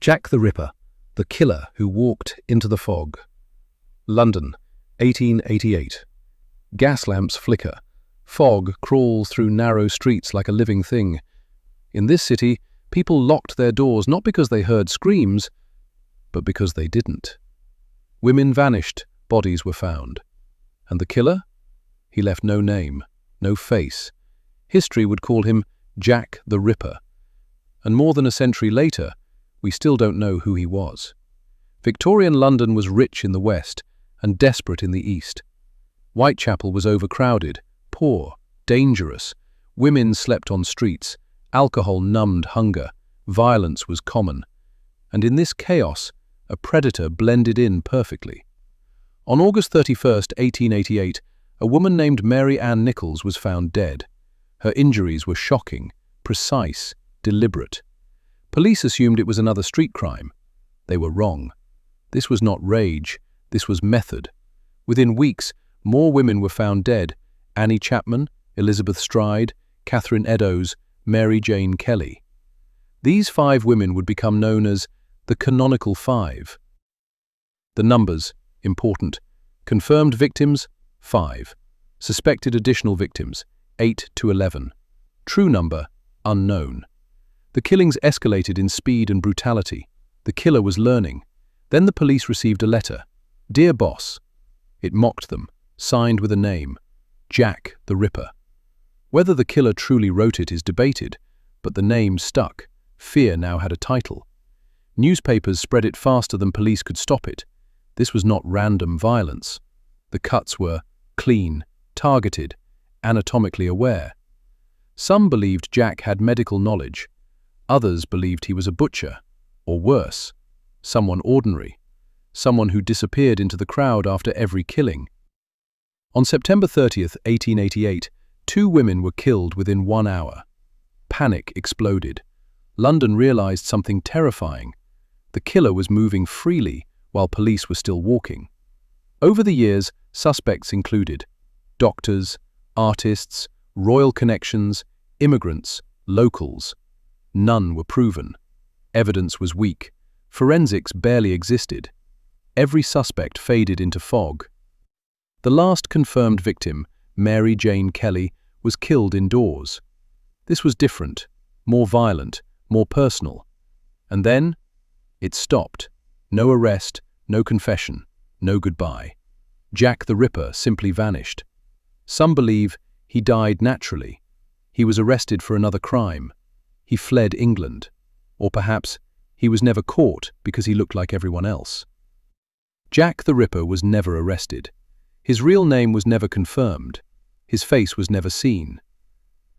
Jack the Ripper, the killer who walked into the fog. London, 1888. Gas lamps flicker. Fog crawls through narrow streets like a living thing. In this city, people locked their doors not because they heard screams, but because they didn't. Women vanished, bodies were found. And the killer? He left no name, no face. History would call him Jack the Ripper. And more than a century later, we still don't know who he was. Victorian London was rich in the west and desperate in the east. Whitechapel was overcrowded, poor, dangerous. Women slept on streets. Alcohol numbed hunger. Violence was common. And in this chaos, a predator blended in perfectly. On August 31st, 1888, a woman named Mary Ann Nichols was found dead. Her injuries were shocking, precise, deliberate. Police assumed it was another street crime. They were wrong. This was not rage, this was method. Within weeks, more women were found dead: Annie Chapman, Elizabeth Stride, Catherine Eddowes, Mary Jane Kelly. These 5 women would become known as the Canonical Five. The numbers, important. Confirmed victims, 5. Suspected additional victims, 8 to 11. True number, unknown. The killings escalated in speed and brutality. The killer was learning. Then the police received a letter. "Dear Boss." It mocked them, signed with a name, Jack the Ripper. Whether the killer truly wrote it is debated, but the name stuck. Fear now had a title. Newspapers spread it faster than police could stop it. This was not random violence. The cuts were clean, targeted, anatomically aware. Some believed Jack had medical knowledge. Others believed he was a butcher, or worse, someone ordinary, someone who disappeared into the crowd after every killing. On September 30th, 1888, 2 women were killed within 1 hour. Panic exploded. London realized something terrifying. The killer was moving freely while police were still walking. Over the years, suspects included doctors, artists, royal connections, immigrants, locals. None were proven. Evidence was weak. Forensics barely existed. Every suspect faded into fog. The last confirmed victim, Mary Jane Kelly, was killed indoors. This was different, more violent, more personal. And then, it stopped. No arrest, no confession, no goodbye. Jack the Ripper simply vanished. Some believe he died naturally. He was arrested for another crime. He fled England. Or perhaps he was never caught because he looked like everyone else. Jack the Ripper was never arrested. His real name was never confirmed. His face was never seen.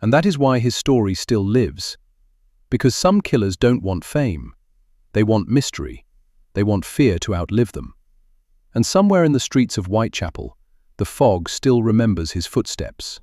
And that is why his story still lives. Because some killers don't want fame. They want mystery. They want fear to outlive them. And somewhere in the streets of Whitechapel, the fog still remembers his footsteps.